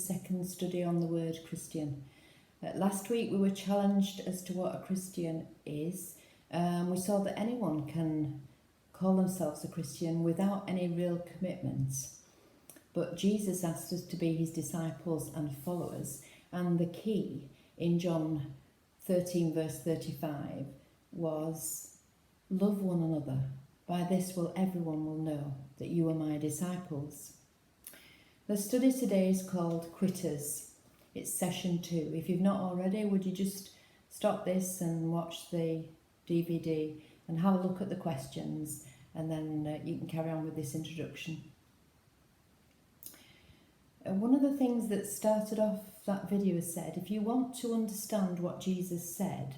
second study on the word Christian. Last week we were challenged as to what a Christian is. We saw that anyone can call themselves a Christian without any real commitments. But Jesus asked us to be his disciples and followers, and the key in John 13 verse 35 was love one another. By this everyone will know that you are my disciples. The study today is called Quitters. It's session 2. If you've not already, would you just stop this and watch the DVD and have a look at the questions, and then you can carry on with this introduction. One of the things that started off that video said, if you want to understand what Jesus said,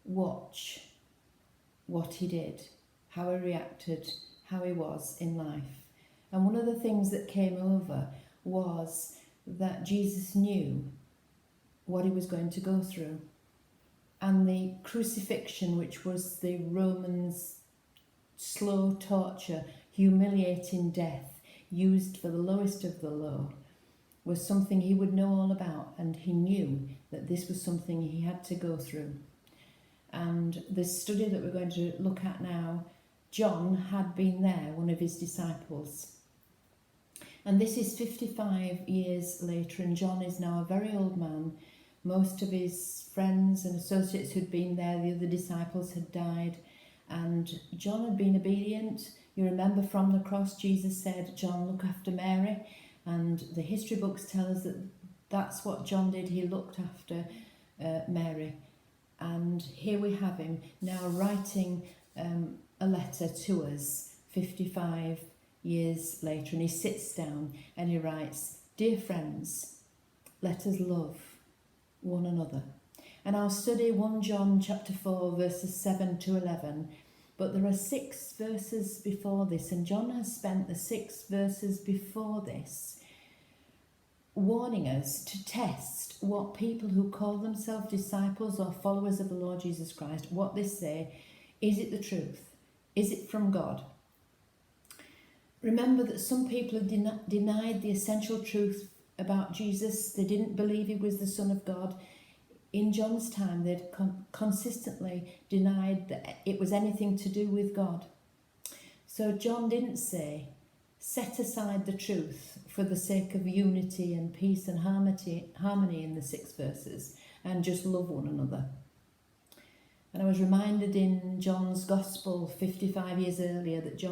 watch what he did, how he reacted, how he was in life. And one of the things that came over was that Jesus knew what he was going to go through. And the crucifixion, which was the Romans' slow torture, humiliating death, used for the lowest of the low, was something he would know all about, and he knew that this was something he had to go through. And the study that we're going to look at now, John had been there, one of his disciples. And this is 55 years later, and John is now a very old man. Most of his friends and associates who'd been there, the other disciples, had died, and John had been obedient. You remember from the cross, Jesus said, John, look after Mary, and the history books tell us that that's what John did. He looked after Mary. And here we have him now writing a letter to us 55 years later, and he sits down and he writes, dear friends, let us love one another. And I'll study 1 John chapter 4 verses 7 to 11, but there are 6 verses before this, and John has spent the 6 verses before this warning us to test what people who call themselves disciples or followers of the Lord Jesus Christ, what they say. Is it the truth? Is it from God? Remember that some people have denied the essential truth about Jesus. They didn't believe he was the Son of God. In John's time, they'd consistently denied that it was anything to do with God. So John didn't say, set aside the truth for the sake of unity and peace and harmony in the 6 verses, and just love one another. And I was reminded in John's Gospel 55 years earlier that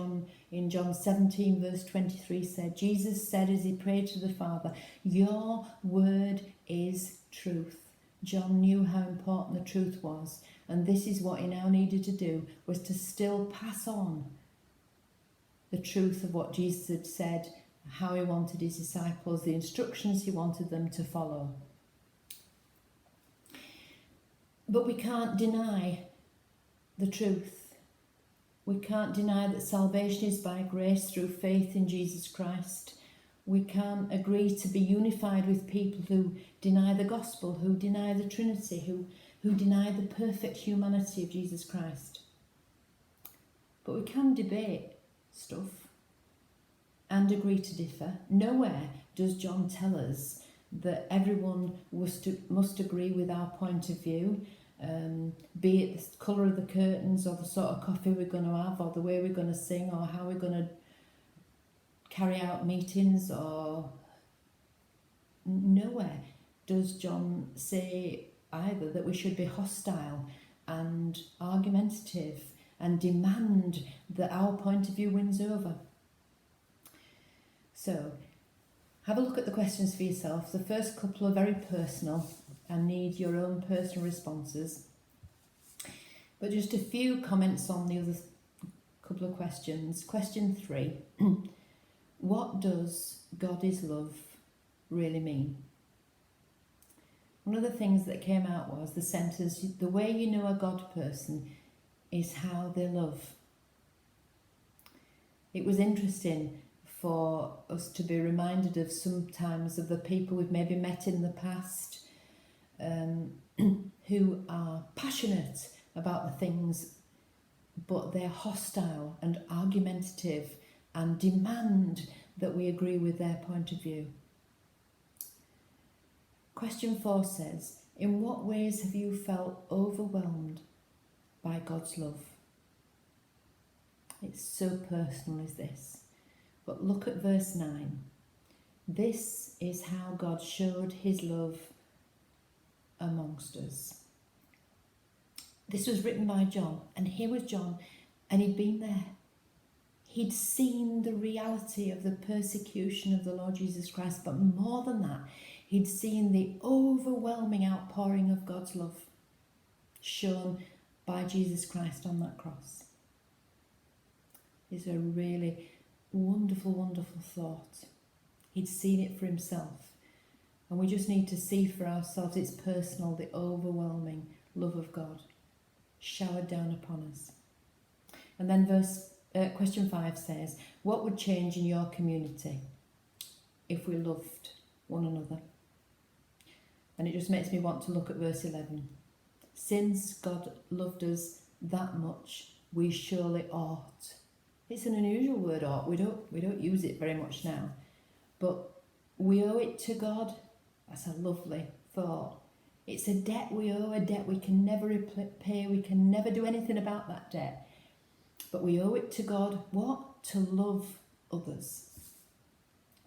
in John 17 verse 23 said, Jesus said as he prayed to the Father, your word is truth. John knew how important the truth was, and this is what he now needed to do, was to still pass on the truth of what Jesus had said, how he wanted his disciples, the instructions he wanted them to follow. But we can't deny the truth. We can't deny that salvation is by grace through faith in Jesus Christ. We can't agree to be unified with people who deny the gospel, who deny the Trinity, who deny the perfect humanity of Jesus Christ. But we can debate stuff and agree to differ. Nowhere does John tell us that everyone must agree with our point of view, be it the colour of the curtains or the sort of coffee we're going to have or the way we're going to sing or how we're going to carry out meetings, or nowhere does John say either that we should be hostile and argumentative and demand that our point of view wins over. So, have a look at the questions for yourself. The first couple are very personal and need your own personal responses. But just a few comments on the other couple of questions. Question 3. What does God is love really mean? One of the things that came out was the sentence, the way you know a God person is how they love. It was interesting for us to be reminded of sometimes of the people we've maybe met in the past who are passionate about the things, but they're hostile and argumentative and demand that we agree with their point of view. Question 4 says, in what ways have you felt overwhelmed by God's love? It's so personal, is this? But look at verse 9. This is how God showed his love amongst us. This was written by John, and here was John, and he'd been there. He'd seen the reality of the persecution of the Lord Jesus Christ, but more than that, he'd seen the overwhelming outpouring of God's love shown by Jesus Christ on that cross. It's a really wonderful, wonderful thought. He'd seen it for himself. And we just need to see for ourselves, it's personal, the overwhelming love of God showered down upon us. And then question 5 says, what would change in your community if we loved one another? And it just makes me want to look at verse 11. Since God loved us that much, we surely ought. It's an unusual word, ought. We don't use it very much now. But we owe it to God. That's a lovely thought. It's a debt we owe, a debt we can never repay. We can never do anything about that debt. But we owe it to God, what? To love others.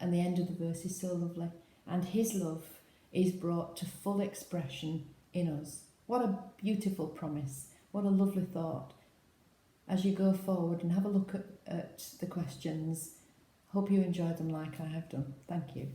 And the end of the verse is so lovely. And his love is brought to full expression in us. What a beautiful promise. What a lovely thought. As you go forward and have a look at the questions, hope you enjoy them like I have done. Thank you.